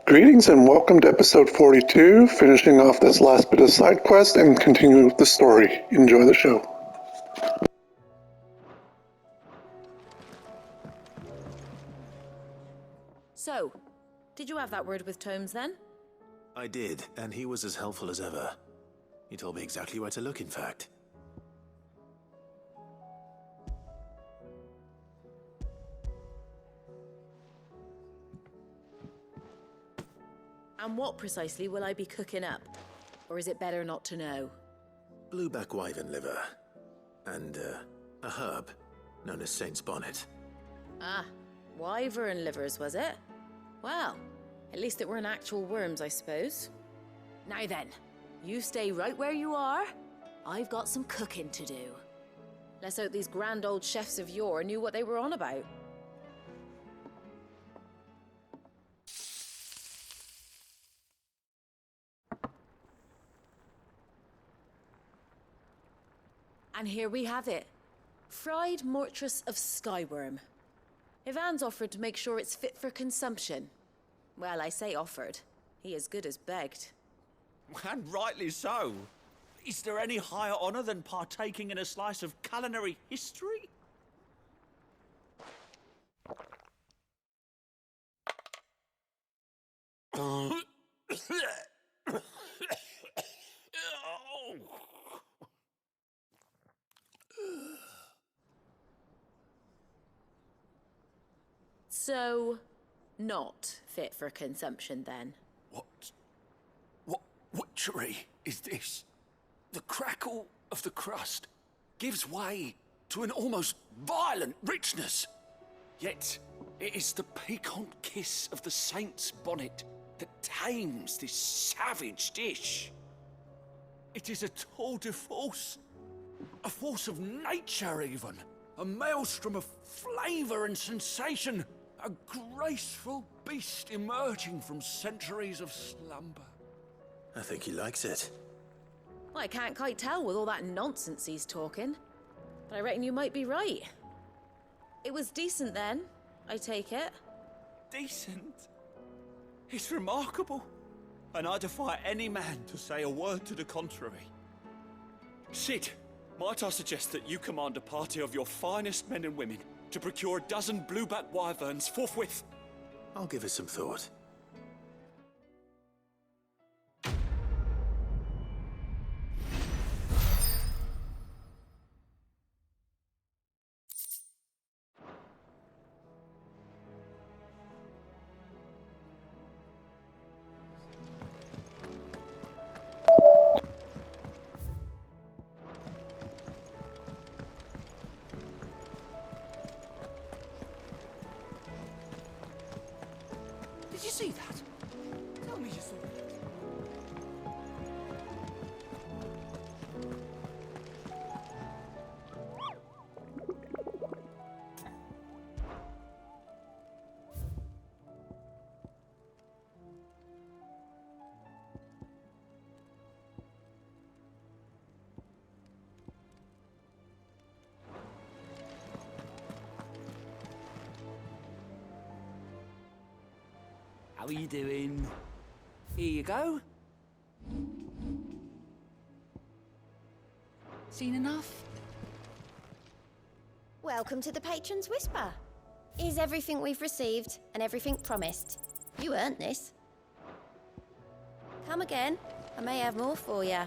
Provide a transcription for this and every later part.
Greetings and welcome to episode 42, finishing off this last bit of side quest and continuing with the story. Enjoy the show. So, did you have that word with Tomes then? I did, and he was as helpful as ever. He told me exactly where to look, in fact. And what precisely will I be cooking up? Or is it better not to know? Blueback wyvern liver. And, a herb known as Saint's Bonnet. Ah, wyvern livers, was it? Well, at least it weren't actual worms, I suppose. Now then, you stay right where you are. I've got some cooking to do. Let's hope these grand old chefs of yore knew what they were on about. And here we have it. Fried mortress of skyworm. Ivan's offered to make sure it's fit for consumption. Well, I say offered. He as good as begged. And rightly so. Is there any higher honor than partaking in a slice of culinary history? So, not fit for consumption then? What witchery is this? The crackle of the crust gives way to an almost violent richness. Yet, it is the piquant kiss of the saint's bonnet that tames this savage dish. It is a tour de force. A force of nature, even. A maelstrom of flavor and sensation. A graceful beast emerging from centuries of slumber. I think he likes it. Well, I can't quite tell with all that nonsense he's talking. But I reckon you might be right. It was decent then, I take it. Decent? It's remarkable. And I defy any man to say a word to the contrary. Sid, might I suggest that you command a party of your finest men and women to procure a dozen blueback wyverns forthwith? I'll give it some thought. Did you see that? Tell me you saw it. How are you doing? Here you go. Seen enough? Welcome to the Patron's Whisper. Is everything we've received and everything promised? You earned this. Come again. I may have more for you.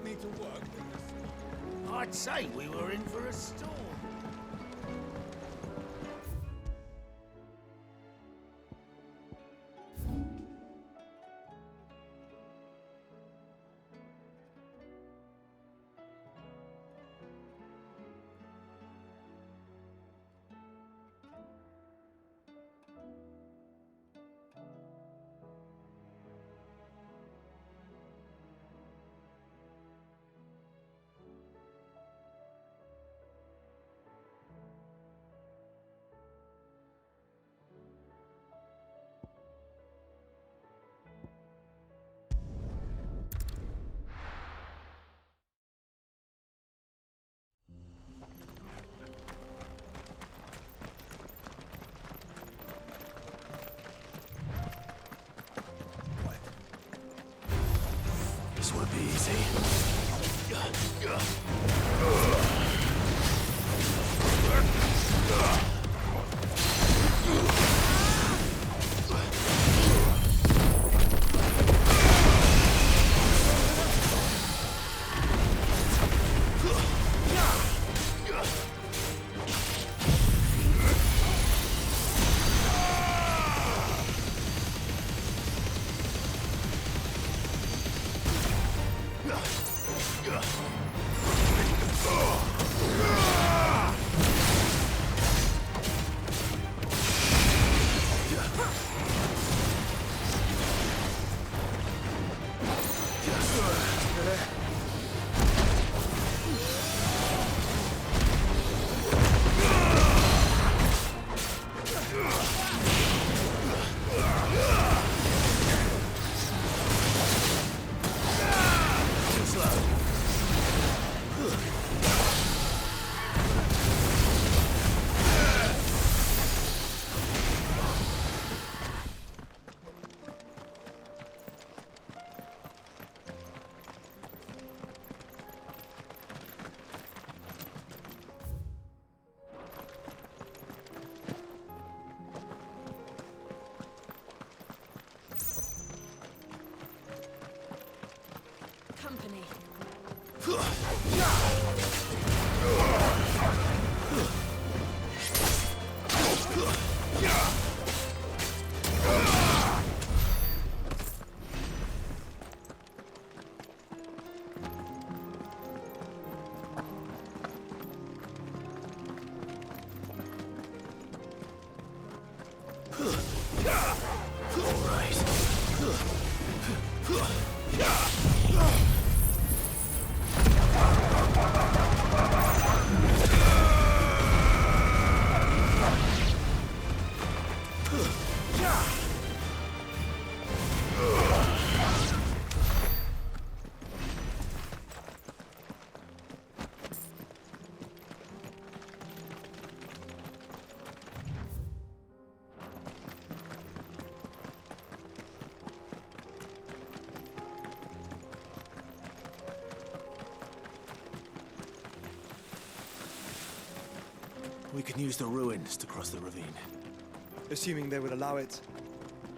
Me to work in this. I'd say we were in for a storm. this won't be easy. Company. We can use the ruins to cross the ravine. Assuming they would allow it.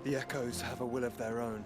The echoes have a will of their own.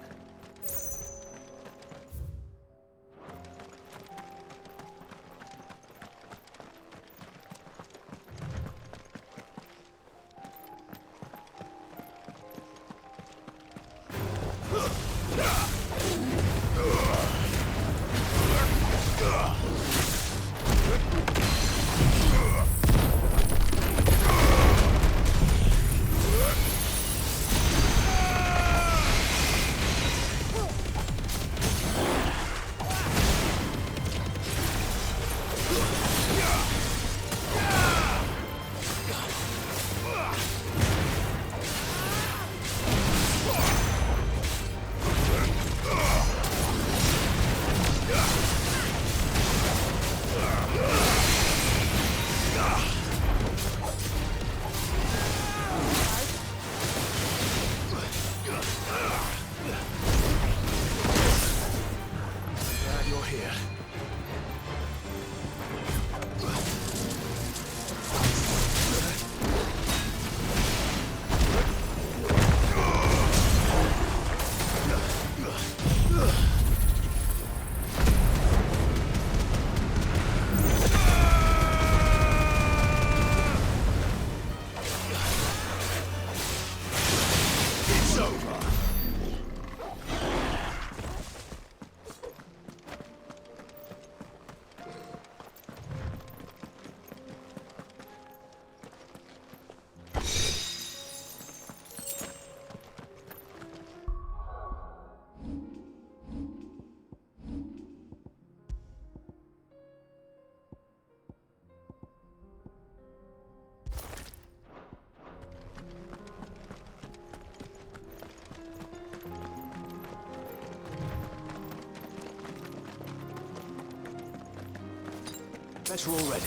Bet you're all ready.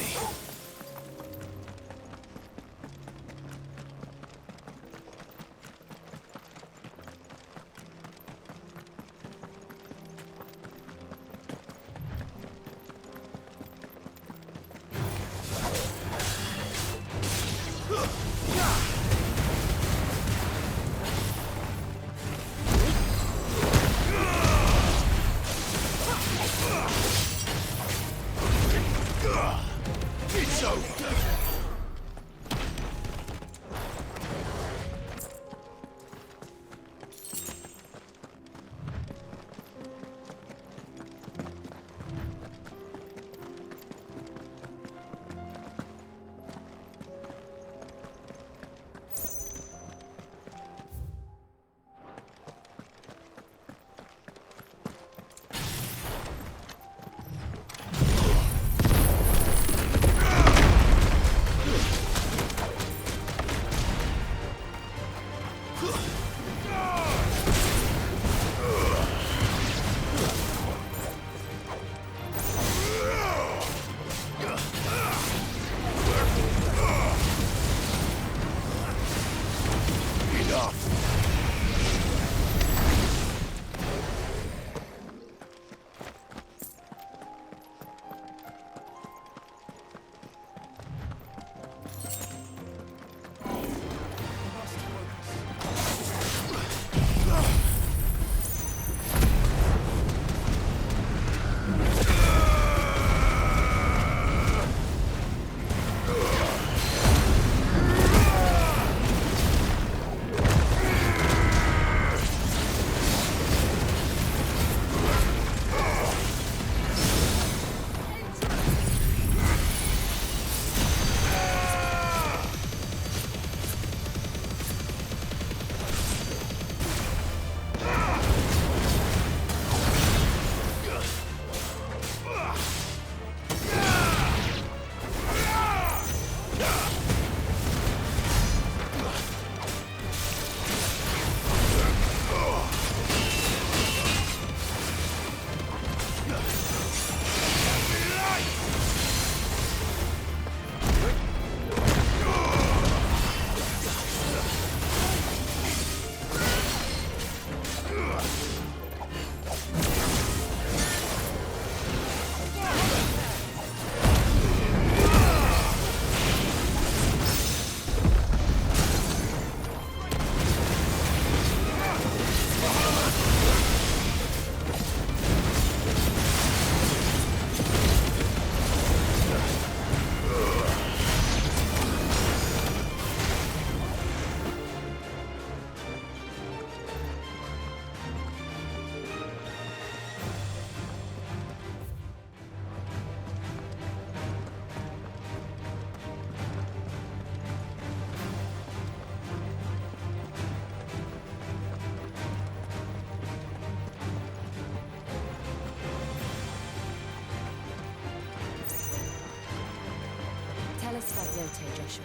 this about Jote, Joshua?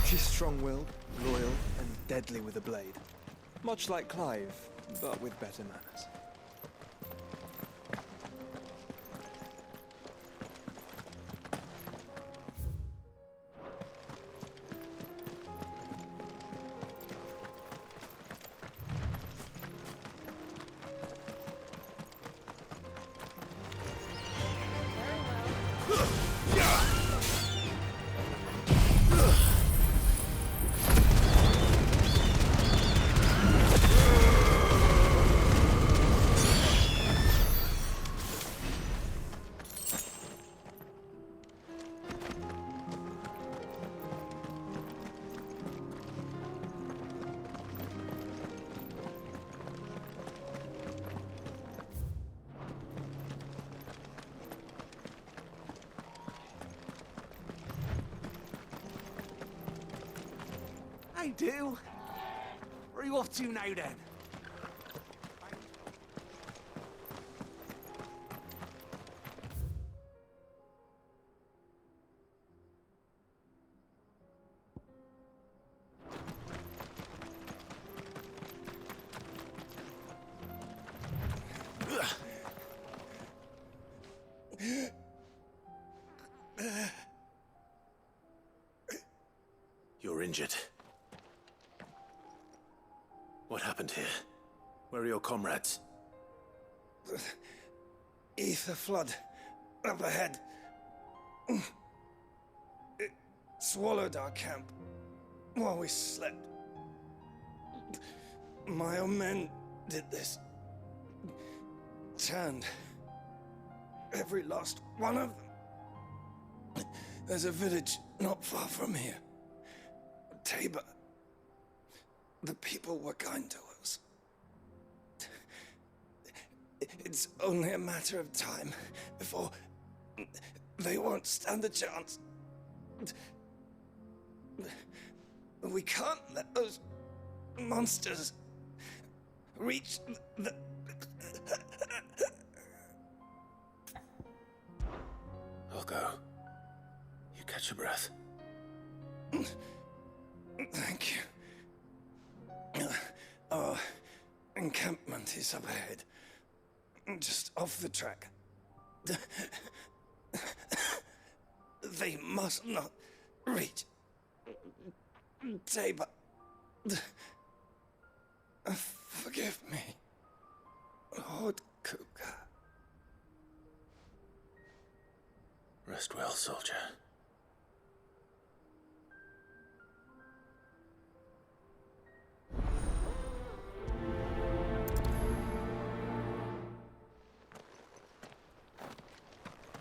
She's strong-willed, loyal, and deadly with a blade. Much like Clive, but with better manners. Hey, do. Where are you off to now, then? You're injured. What happened here? Where are your comrades? Ether flood up ahead. It swallowed our camp while we slept. My own men did this. Turned every last one of them. There's a village not far from here. Tabor. The people were kind to us. It's only a matter of time before they won't stand a chance. We can't let those monsters reach the... I'll go. You catch your breath. Thank you. Our encampment is up ahead. Just off the track. They must not reach Tabor. Forgive me, Lord Cougar. Rest well, soldier.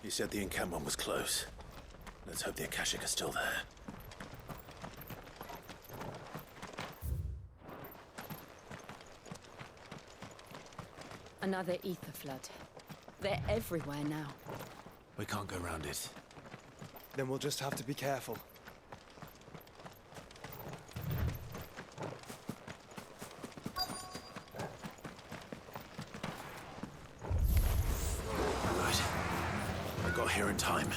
You said the encampment was close. Let's hope the Akashic are still there. Another ether flood. They're everywhere now. We can't go around it. Then we'll just have to be careful. Right. I got here in time.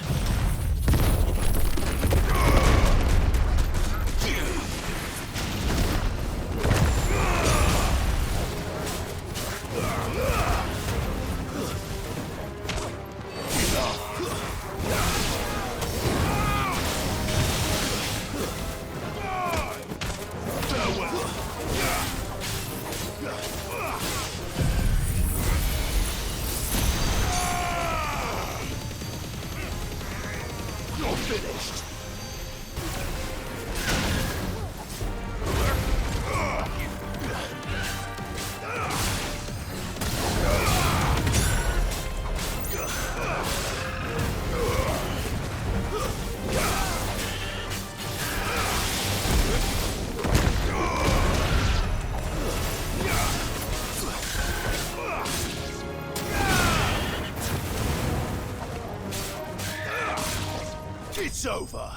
It's over!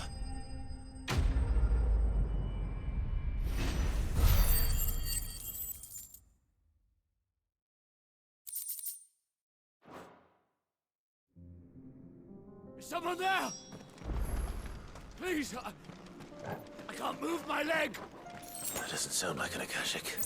Is someone there? Please, I can't move my leg! That doesn't sound like an Akashic.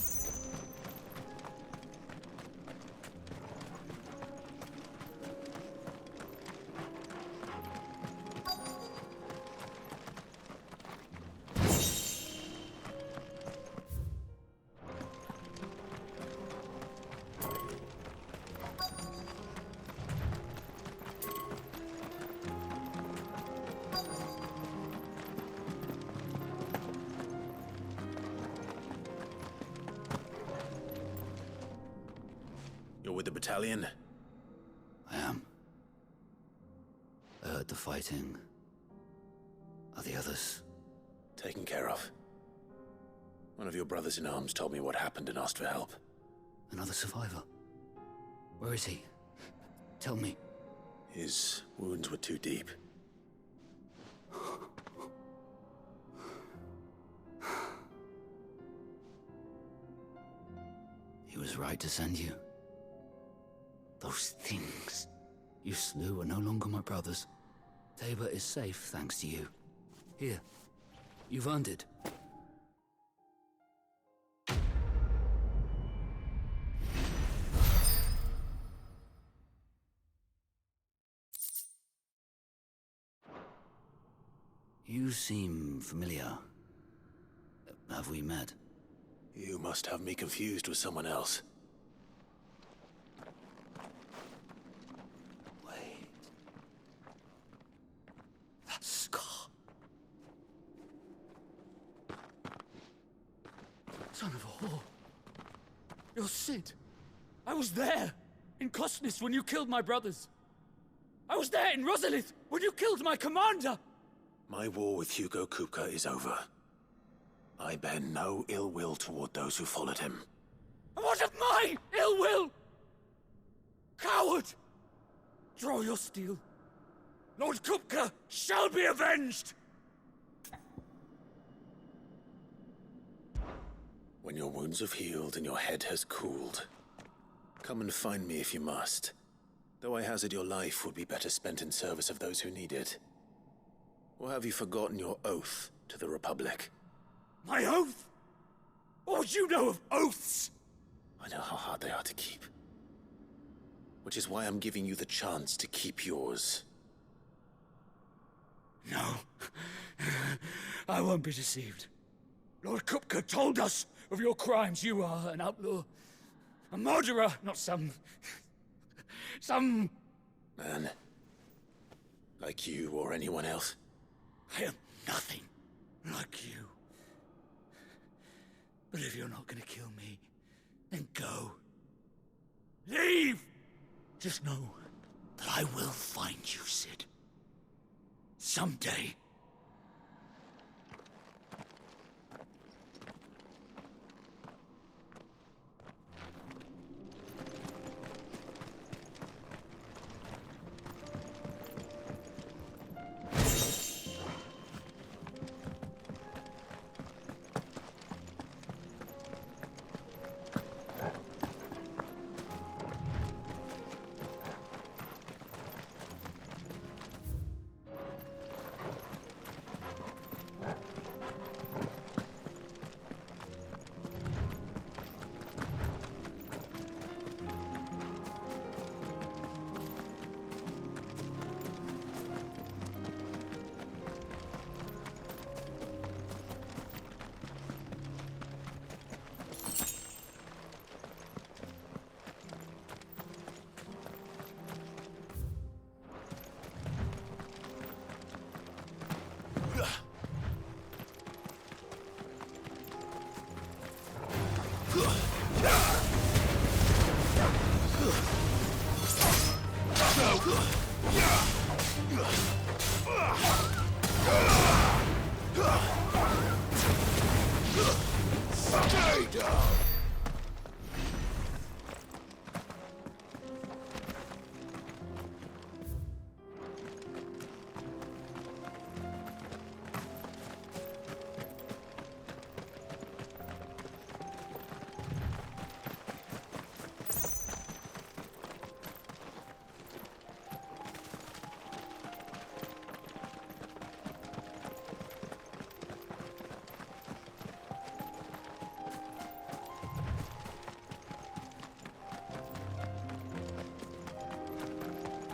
You're with the battalion? I am. I heard the fighting. Are the others? Taken care of. One of your brothers in arms told me what happened and asked for help. Another survivor? Where is he? Tell me. His wounds were too deep. He was right to send you. Those things you slew are no longer my brothers. Tabor is safe thanks to you. Here, you've earned it. You seem familiar. Have we met? You must have me confused with someone else. Wait. That scar. Son of a whore. You're Sid. I was there, in Cosnis, when you killed my brothers. I was there in Rosalith, when you killed my commander! My war with Hugo Kupka is over. I bear no ill will toward those who followed him. And what of my ill will? Coward! Draw your steel. Lord Kupka shall be avenged! When your wounds have healed and your head has cooled, come and find me if you must. Though I hazard your life would be better spent in service of those who need it. Or have you forgotten your oath to the Republic? My oath? What would you know of oaths? I know how hard they are to keep. Which is why I'm giving you the chance to keep yours. No. I won't be deceived. Lord Kupka told us of your crimes. You are an outlaw. A murderer, not some... Man. Like you or anyone else. I am nothing like you. But if you're not gonna kill me, then go. Leave! Just know that I will find you, Sid. Someday.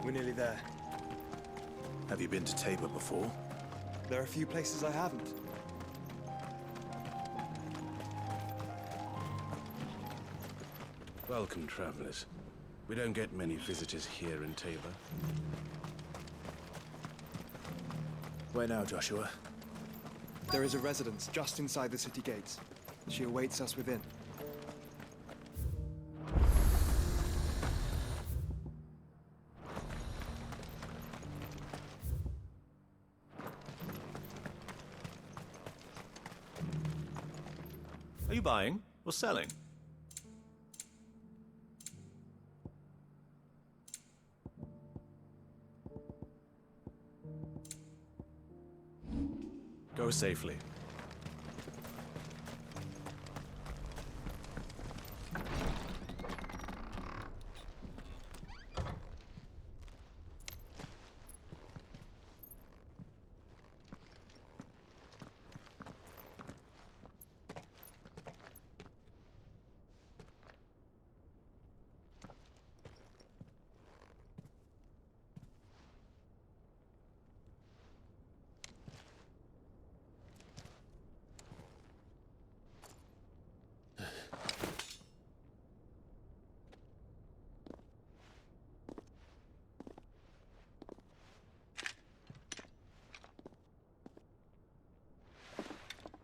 We're nearly there. Have you been to Tabor before? There are a few places I haven't. Welcome, travelers. We don't get many visitors here in Tabor. Where now, Joshua? There is a residence just inside the city gates. She awaits us within. Are you buying or selling? Go safely.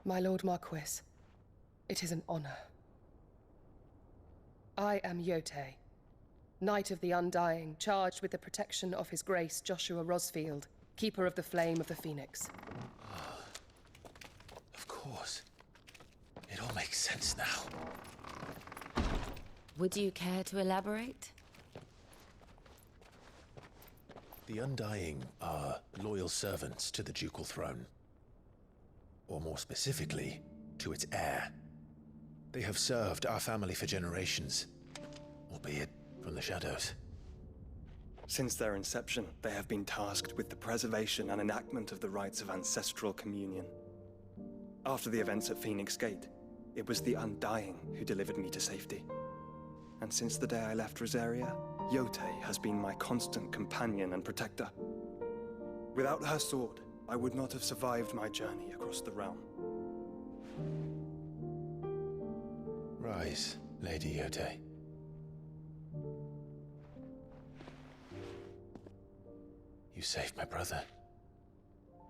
My Lord Marquis, it is an honor. I am Jote, Knight of the Undying, charged with the protection of His Grace Joshua Rosfield, Keeper of the Flame of the Phoenix. Of course. It all makes sense now. Would you care to elaborate? The Undying are loyal servants to the ducal throne. Or more specifically, to its heir. They have served our family for generations, albeit from the shadows. Since their inception, they have been tasked with the preservation and enactment of the rites of ancestral communion. After the events at Phoenix Gate, it was the Undying who delivered me to safety. And since the day I left Rosaria, Jote has been my constant companion and protector. Without her sword, I would not have survived my journey across the realm. Rise, Lady Jote. You saved my brother.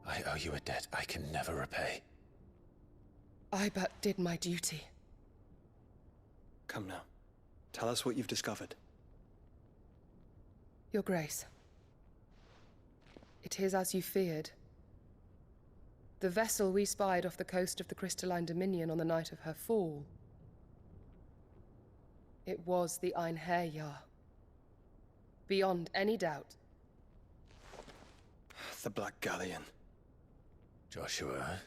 I owe you a debt I can never repay. I but did my duty. Come now. Tell us what you've discovered. Your Grace. It is as you feared. The vessel we spied off the coast of the Crystalline Dominion on the night of her fall. It was the Einherjar. Beyond any doubt. The Black Galleon. Joshua,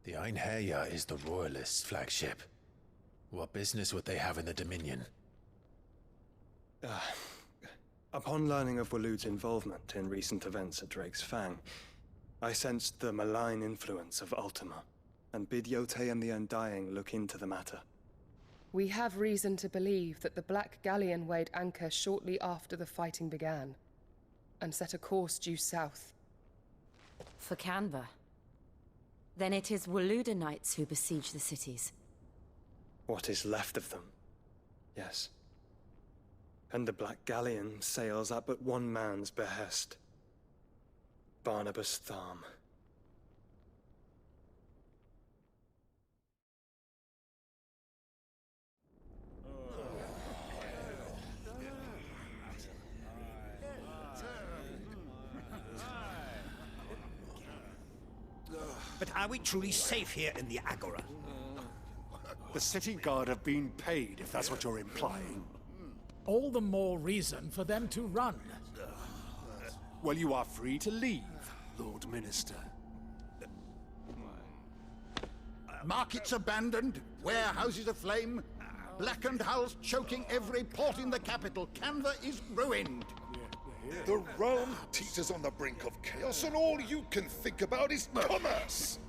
the Einherjar is the Royalists' flagship. What business would they have in the Dominion? Upon learning of Waloed's involvement in recent events at Drake's Fang, I sensed the malign influence of Ultima, and bid Jote and the Undying look into the matter. We have reason to believe that the Black Galleon weighed anchor shortly after the fighting began, and set a course due south. For Canva. Then it is Waloed Knights who besiege the cities. What is left of them, yes. And the Black Galleon sails at but one man's behest. Barnabas Tharm. But are we truly safe here in the Agora? The city guard have been paid, if that's what you're implying. All the more reason for them to run. Well, you are free to leave, Lord Minister. Markets abandoned, warehouses aflame, blackened hulls choking every port in the capital. Canva is ruined. The realm teeters on the brink of chaos, and all you can think about is commerce!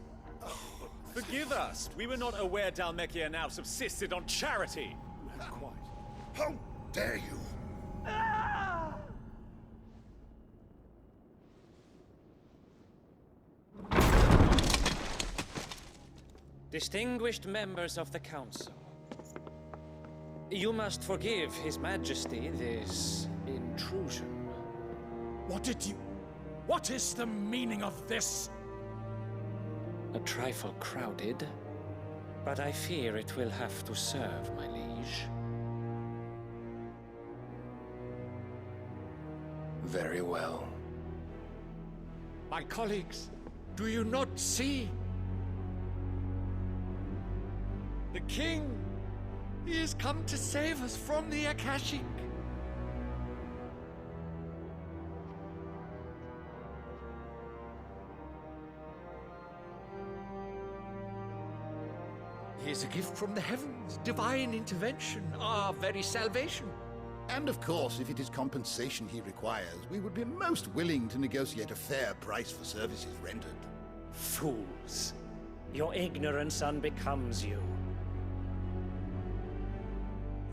Forgive us. We were not aware Dhalmekia now subsisted on charity. How dare you? Distinguished members of the Council, you must forgive His Majesty this intrusion. What is the meaning of this? A trifle crowded, but I fear it will have to serve, my liege. Very well. My colleagues, do you not see? The king! He has come to save us from the Akashic! He is a gift from the heavens, divine intervention, our very salvation. And of course, if it is compensation he requires, we would be most willing to negotiate a fair price for services rendered. Fools! Your ignorance unbecomes you.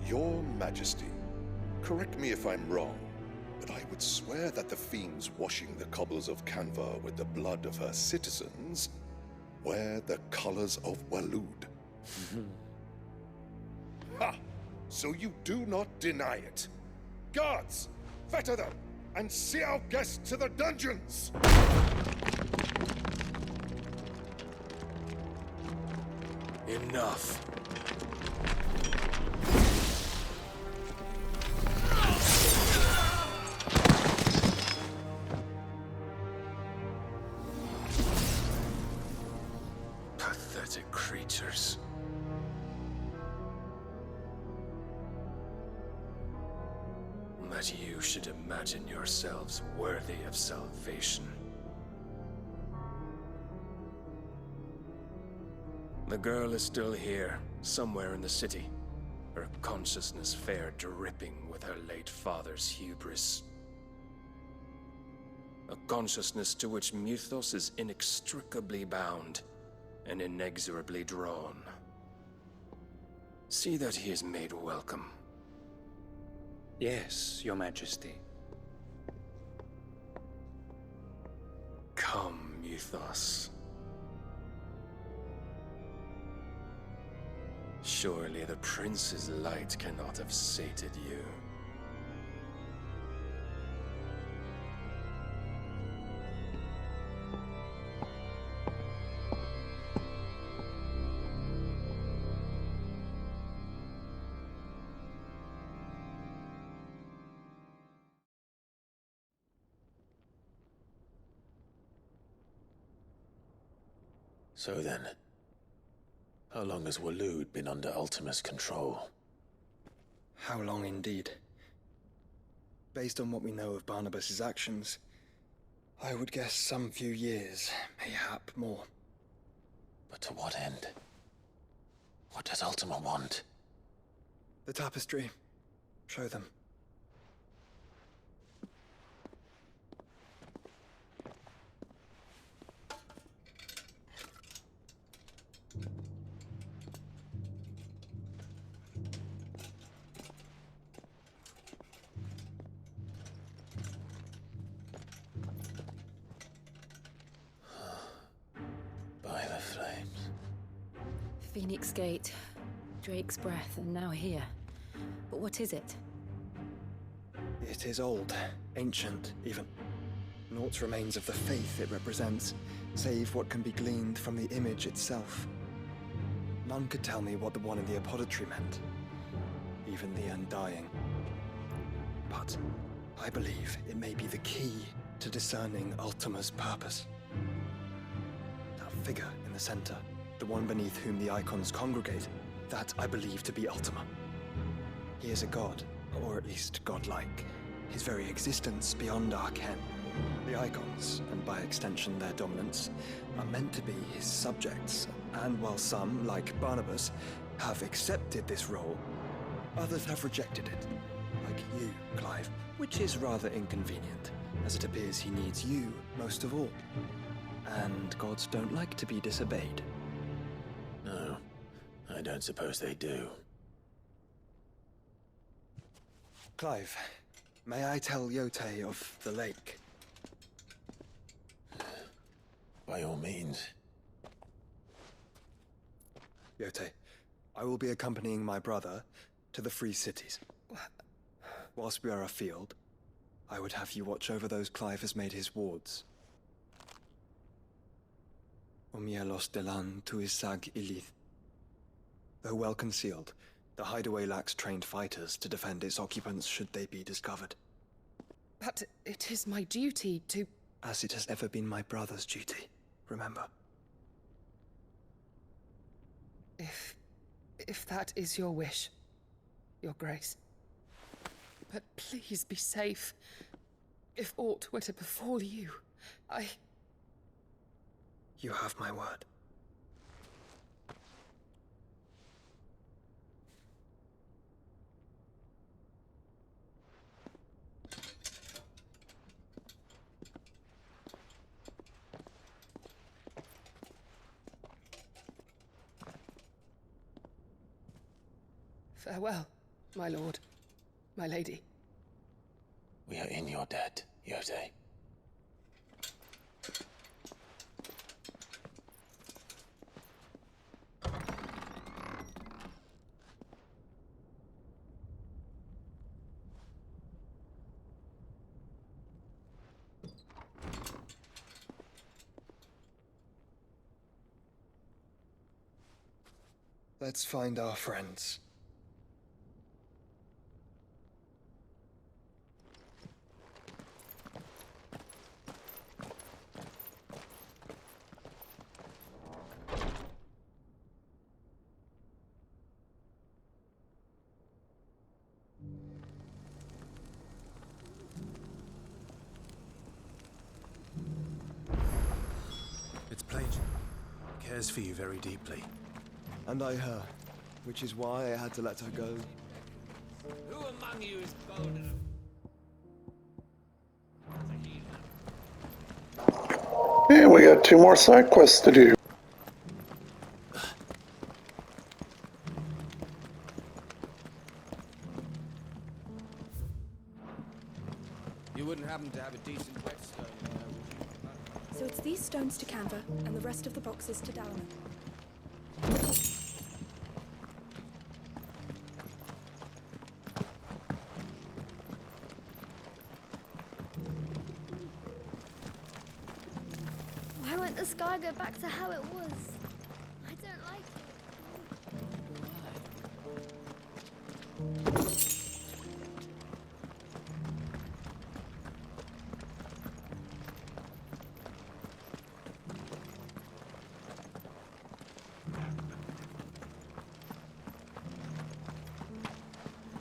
Your Majesty, correct me if I'm wrong, but I would swear that the fiends washing the cobbles of Canva with the blood of her citizens wear the colors of Waloed. Ha! So you do not deny it. Guards, fetter them, and see our guests to the dungeons! Enough. Pathetic creatures. That you should imagine yourselves worthy of salvation. The girl is still here, somewhere in the city, her consciousness fair dripping with her late father's hubris. A consciousness to which Mythos is inextricably bound and inexorably drawn. See that he is made welcome. Yes, Your Majesty. Come, Mythos. Surely the prince's light cannot have sated you. So then, how long has Waloed been under Ultima's control? How long indeed? Based on what we know of Barnabas's actions, I would guess some few years, mayhap more. But to what end? What does Ultima want? The tapestry. Show them. By the flames. Phoenix Gate, Drake's Breath, and now here. But what is it? It is old, ancient, even. Naught remains of the faith it represents, save what can be gleaned from the image itself. None could tell me what the one in the apothecary meant, even the Undying. But I believe it may be the key to discerning Ultima's purpose. That figure in the center, the one beneath whom the icons congregate, that I believe to be Ultima. He is a god, or at least godlike, his very existence beyond our ken. The icons, and by extension their dominants, are meant to be his subjects, and while some, like Barnabas, have accepted this role, others have rejected it, like you, Clive, which is rather inconvenient, as it appears he needs you most of all. And gods don't like to be disobeyed. No, I don't suppose they do. Clive, may I tell Jote of the lake? By all means. Jote, I will be accompanying my brother to the Free Cities. Whilst we are afield, I would have you watch over those Clive has made his wards. Omielos delan tuisag ilith. Though well concealed, the hideaway lacks trained fighters to defend its occupants should they be discovered. But it is my duty to... As it has ever been my brother's duty, remember. If that is your wish, Your Grace. But please be safe. If aught were to befall you, You have my word. Farewell, my lord, my lady. We are in your debt, Jote. Let's find our friends. It's plain. Cares for you very deeply. And I her, which is why I had to let her go. Who among you is bold enough? And we got 2 more side quests to do. You wouldn't happen to have a decent whetstone in there, would you? So it's these stones to Canva, and the rest of the boxes to Dalma. Why won't the sky go back to how it was? I don't like it.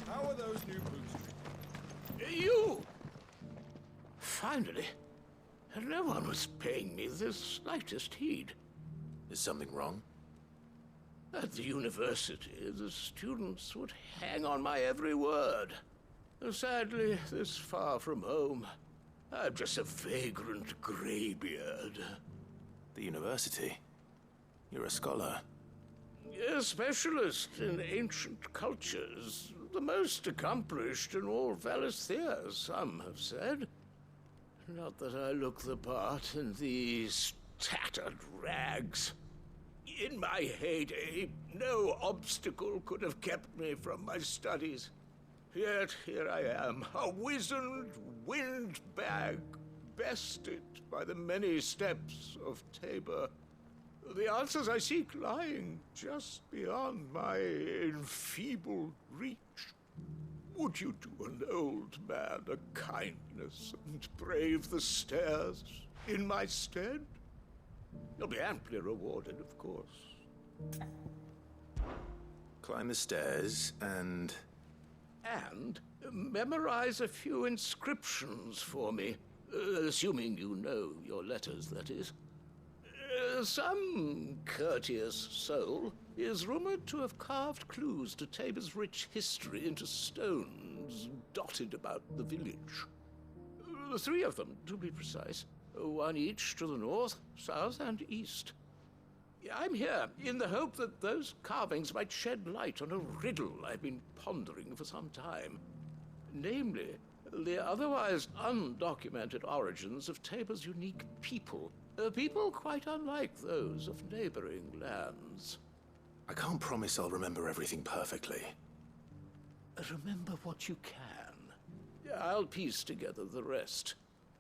How are those new boots? You! Finally. No one was paying me the slightest heed. Is something wrong? At the university, the students would hang on my every word. Sadly, this far from home, I'm just a vagrant greybeard. The university? You're a scholar. A specialist in ancient cultures. The most accomplished in all Valisthea, some have said. Not that I look the part in these tattered rags. In my heyday, no obstacle could have kept me from my studies. Yet here I am, a wizened windbag, bested by the many steps of Tabor. The answers I seek lying just beyond my enfeebled reach. Would you do an old man a kindness and brave the stairs in my stead? You'll be amply rewarded, of course. Climb the stairs and... And memorize a few inscriptions for me, assuming you know your letters, that is. Some courteous soul is rumored to have carved clues to Tabor's rich history into stones dotted about the village. 3 of them, to be precise. 1 each to the north, south, and east. I'm here in the hope that those carvings might shed light on a riddle I've been pondering for some time. Namely, the otherwise undocumented origins of Tabor's unique people. People quite unlike those of neighboring lands. I can't promise I'll remember everything perfectly. Remember what you can. I'll piece together the rest.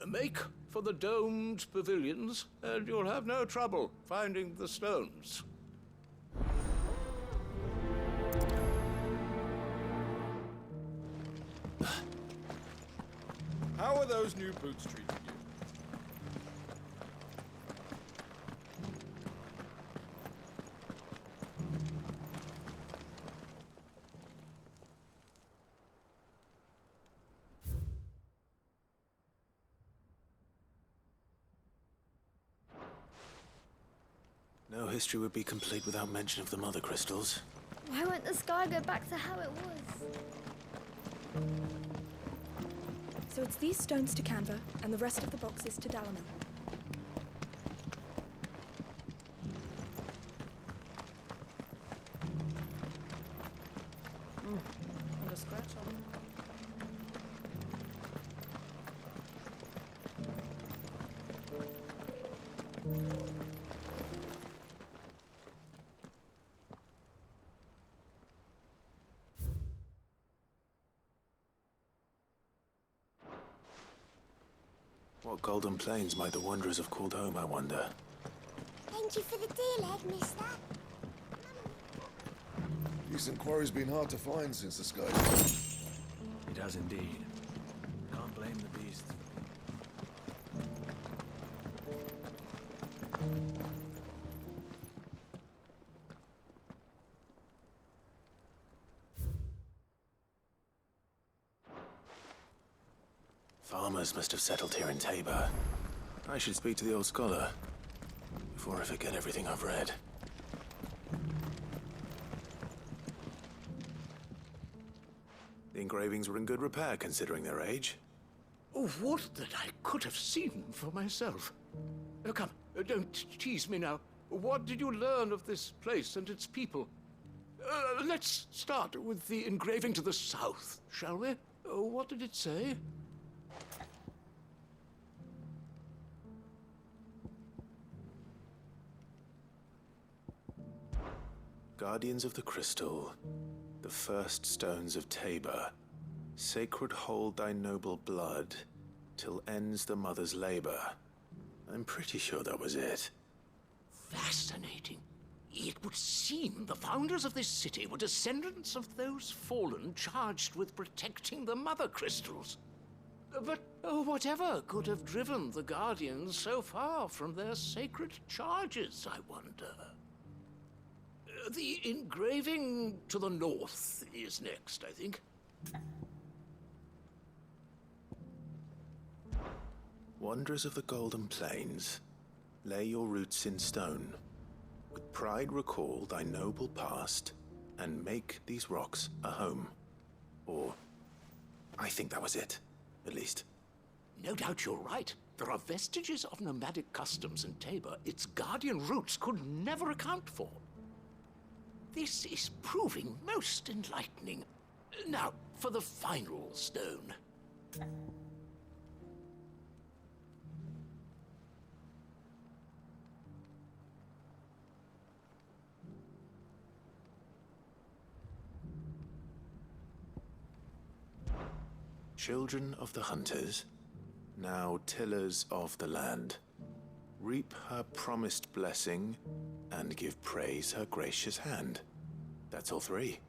Make for the domed pavilions, and you'll have no trouble finding the stones. How are those new boots treating you? No history would be complete without mention of the mother crystals. Why won't the sky go back to how it was? So it's these stones to Canva, and the rest of the boxes to Dalaman. And a scratch on them. What golden plains might the wanderers have called home, I wonder? Thank you for the deal, Ed, mister. Decent quarry's been hard to find since the sky. It has indeed. Can't blame the beast. Farmers must have settled here in Tabor. I should speak to the old scholar before I forget everything I've read. The engravings were in good repair considering their age. Oh, would that I could have seen for myself. Come, don't tease me now. What did you learn of this place and its people? Let's start with the engraving to the south, shall we? What did it say? Guardians of the Crystal, the first stones of Tabor, sacred hold thy noble blood, till ends the mother's labor. I'm pretty sure that was it. Fascinating. It would seem the founders of this city were descendants of those fallen charged with protecting the mother crystals. But whatever could have driven the Guardians so far from their sacred charges, I wonder? The engraving to the north is next, I think. Wanderers of the Golden Plains, lay your roots in stone. With pride recall thy noble past, and make these rocks a home. Or, I think that was it, at least. No doubt you're right. There are vestiges of nomadic customs in Tabor its guardian roots could never account for. This is proving most enlightening. Now, for the final stone. Children of the hunters, now tillers of the land, reap her promised blessing and give praise her gracious hand. That's all three.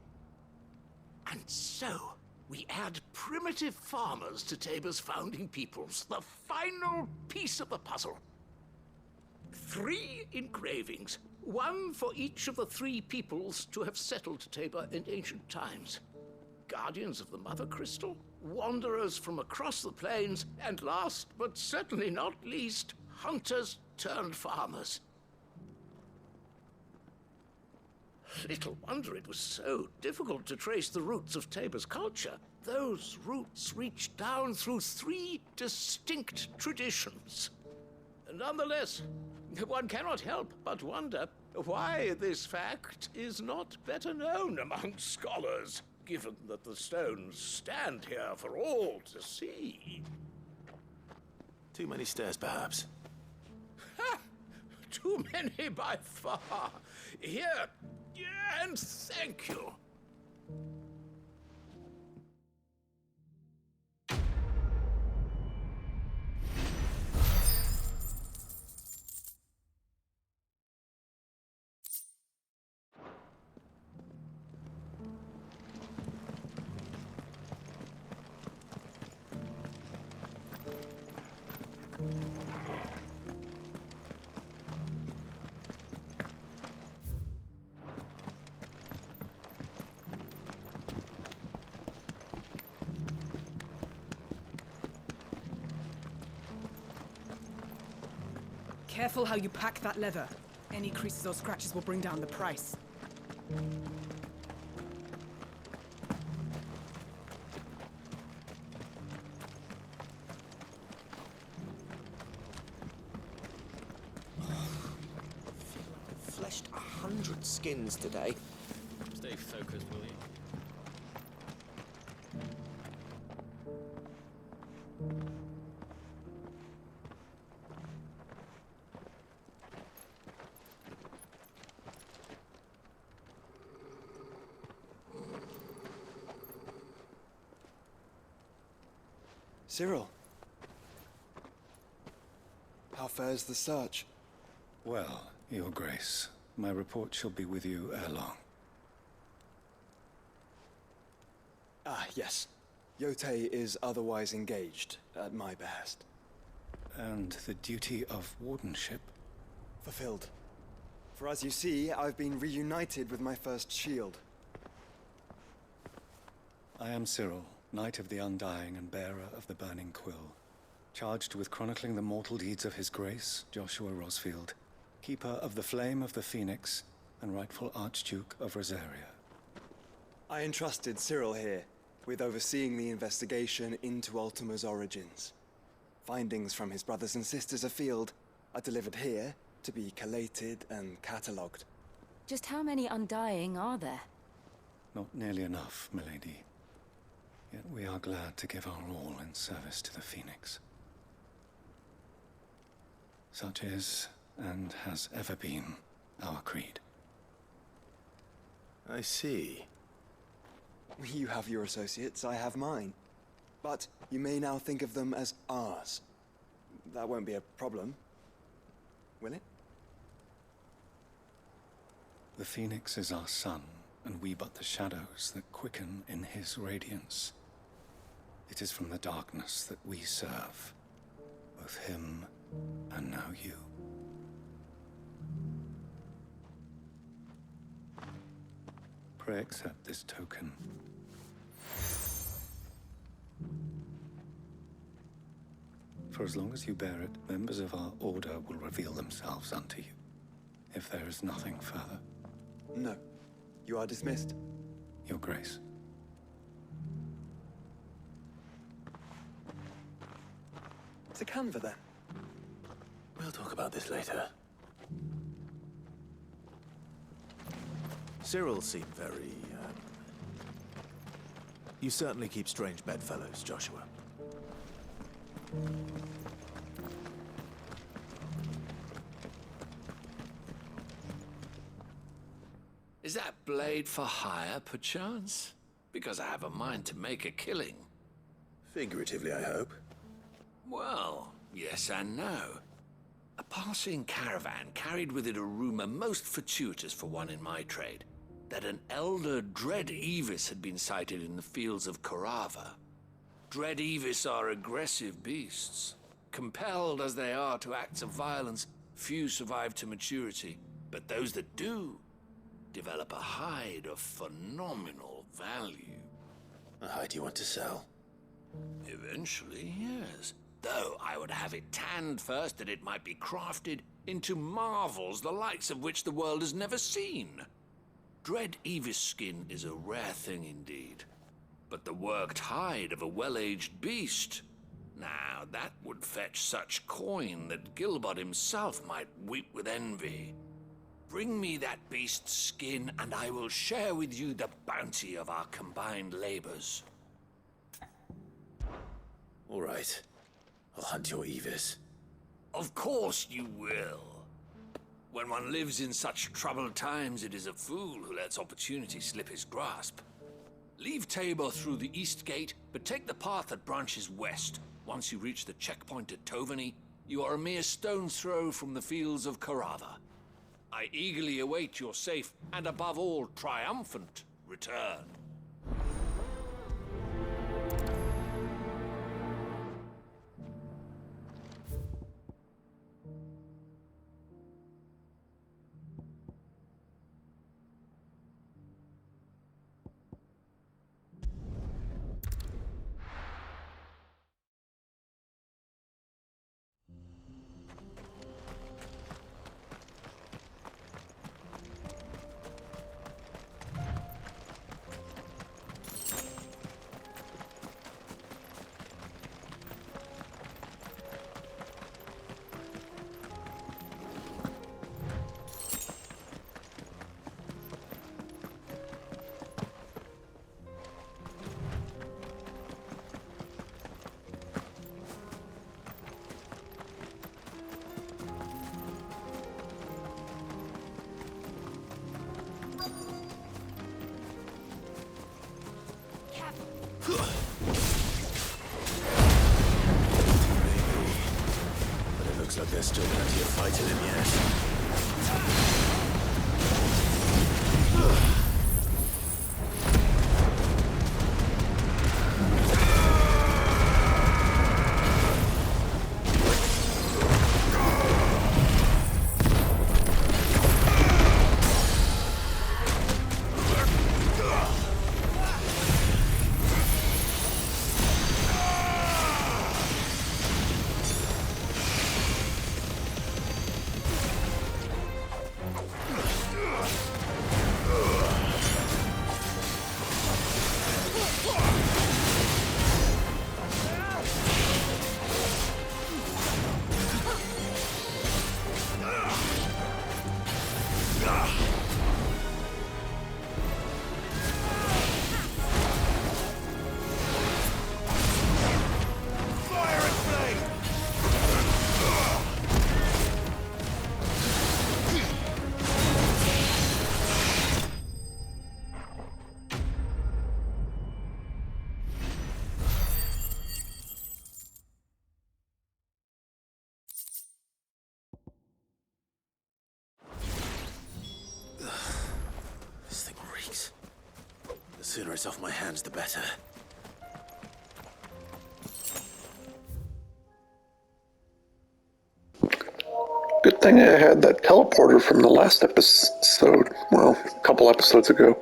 And so, we add primitive farmers to Tabor's founding peoples, the final piece of the puzzle. 3 engravings, one for each of the 3 peoples to have settled Tabor in ancient times. Guardians of the Mother Crystal, wanderers from across the plains, and last but certainly not least, hunters turned farmers. Little wonder it was so difficult to trace the roots of Tabor's culture. Those roots reach down through 3 distinct traditions. Nonetheless, one cannot help but wonder why this fact is not better known among scholars, given that the stones stand here for all to see. Too many stairs, perhaps. Ha! Too many by far. Here, Yeah, and thank you. Careful how you pack that leather. Any creases or scratches will bring down the price. Fleshed 100 skins today. Stay focused, will you? Cyril. How fares the search? Well, Your Grace, my report shall be with you ere long. Ah, yes. Jote is otherwise engaged, at my behest. And the duty of wardenship? Fulfilled. For as you see, I've been reunited with my first shield. I am Cyril, Knight of the Undying and bearer of the Burning Quill, charged with chronicling the mortal deeds of His Grace, Joshua Rosfield, keeper of the Flame of the Phoenix and rightful Archduke of Rosaria. I entrusted Cyril here with overseeing the investigation into Ultima's origins. Findings from his brothers and sisters afield are delivered here to be collated and catalogued. Just how many Undying are there? Not nearly enough, milady. Yet we are glad to give our all in service to the Phoenix. Such is, and has ever been, our creed. I see. You have your associates, I have mine. But you may now think of them as ours. That won't be a problem, will it? The Phoenix is our sun, and we but the shadows that quicken in his radiance. It is from the darkness that we serve, both him and now you. Pray accept this token. For as long as you bear it, members of our order will reveal themselves unto you, if there is nothing further. No. You are dismissed. Your Grace. To Canva, then. We'll talk about this later. Cyril seemed very, You certainly keep strange bedfellows, Joshua. Is that blade for hire, perchance? Because I have a mind to make a killing. Figuratively, I hope. Well, yes and no. A passing caravan carried with it a rumor most fortuitous for one in my trade, that an elder Dread Evis had been sighted in the fields of Carava. Dread Evis are aggressive beasts. Compelled as they are to acts of violence, few survive to maturity, but those that do develop a hide of phenomenal value. A hide you want to sell? Eventually, yes. Though I would have it tanned first that it might be crafted into marvels the likes of which the world has never seen. Dread Evis skin is a rare thing indeed. But the worked hide of a well-aged beast, now that would fetch such coin that Gilbert himself might weep with envy. Bring me that beast's skin, and I will share with you the bounty of our combined labors. All right. I'll hunt your Evis. Of course you will. When one lives in such troubled times, it is a fool who lets opportunity slip his grasp. Leave Tabor through the east gate, but take the path that branches west. Once you reach the checkpoint at Tovany, you are a mere stone's throw from the fields of Carava. I eagerly await your safe, and above all, triumphant return. But it looks like there's still plenty of fight in him yet. The sooner it's off my hands, the better. Good thing I had that teleporter from the last episode. Well, a couple episodes ago.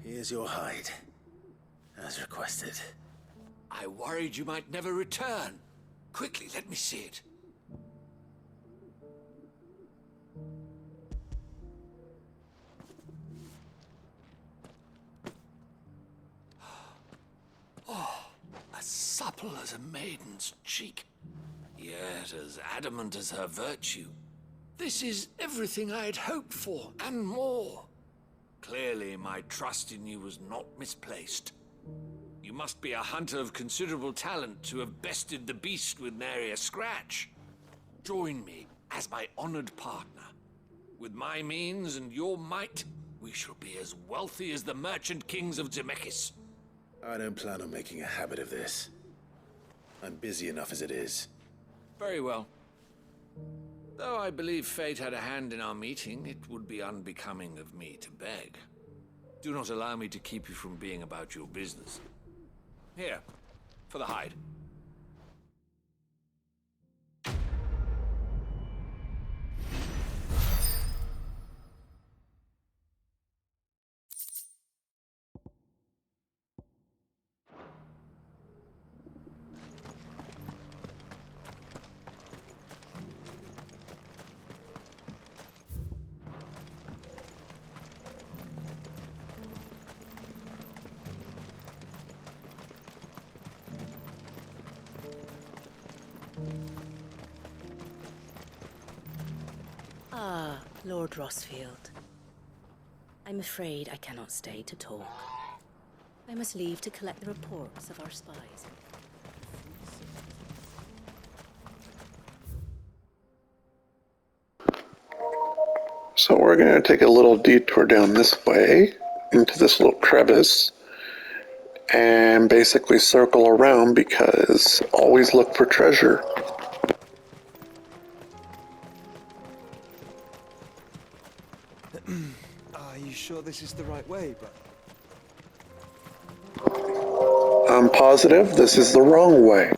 Here's your hide, as requested. I worried you might never return. Quickly, let me see it. Oh, as supple as a maiden's cheek, yet as adamant as her virtue. This is everything I had hoped for, and more. Clearly, my trust in you was not misplaced. You must be a hunter of considerable talent to have bested the beast with nary a scratch. Join me as my honored partner. With my means and your might, we shall be as wealthy as the merchant kings of Zemeckis. I don't plan on making a habit of this. I'm busy enough as it is. Very well. Though I believe fate had a hand in our meeting, it would be unbecoming of me to beg. Do not allow me to keep you from being about your business. Here, for the hide. Lord Rosfield. I'm afraid I cannot stay to talk. I must leave to collect the reports of our spies. So we're going to take a little detour down this way into this little crevice and basically circle around because always look for treasure. Are you sure this is the right way, brother? I'm positive this is the wrong way.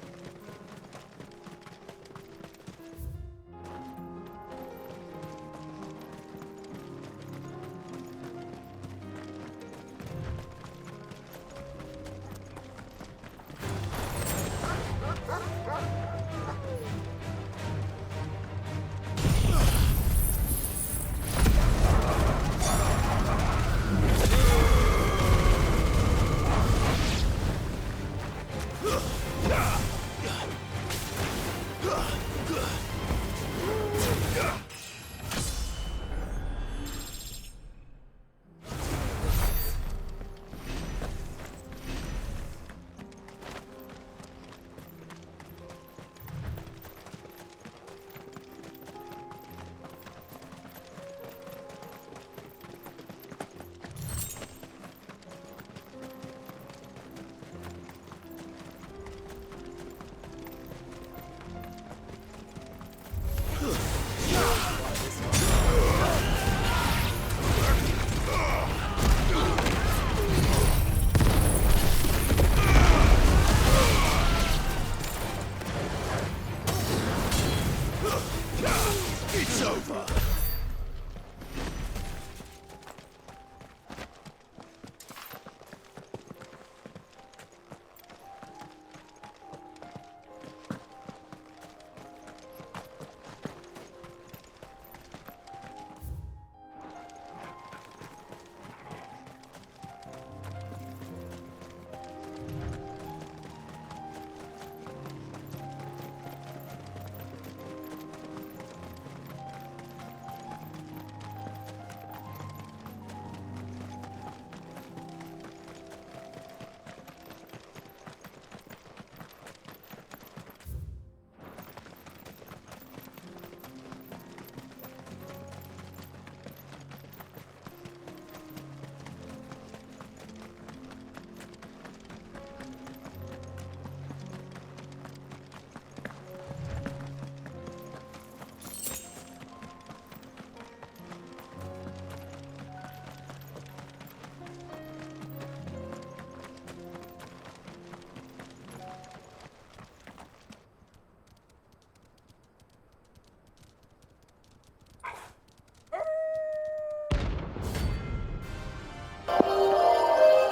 It's over.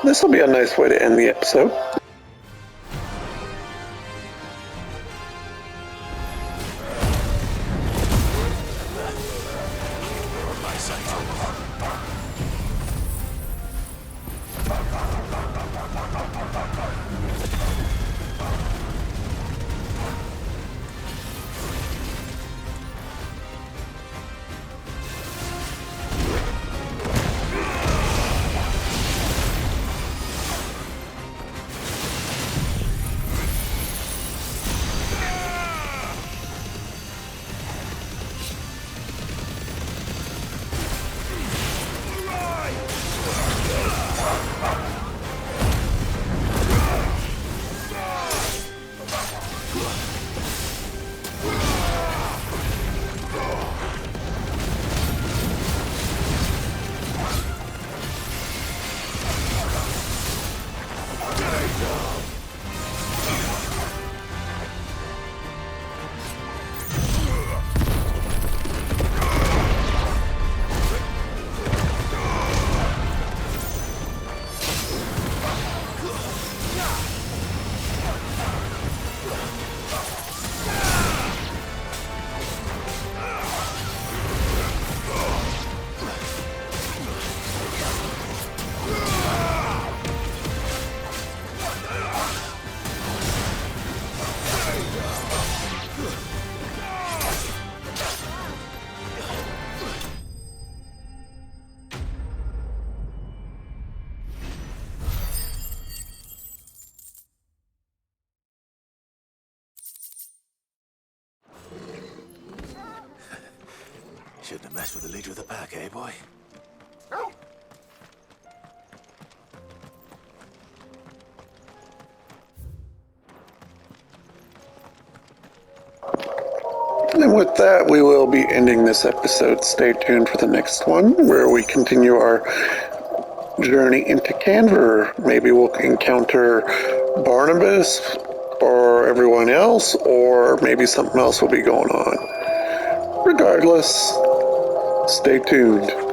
This will be a nice way to end the episode. Shouldn't have messed with the leader of the pack, eh, boy? And with that, we will be ending this episode. Stay tuned for the next one, where we continue our journey into Canver. Maybe we'll encounter Barnabas or everyone else, or maybe something else will be going on. Regardless, stay tuned.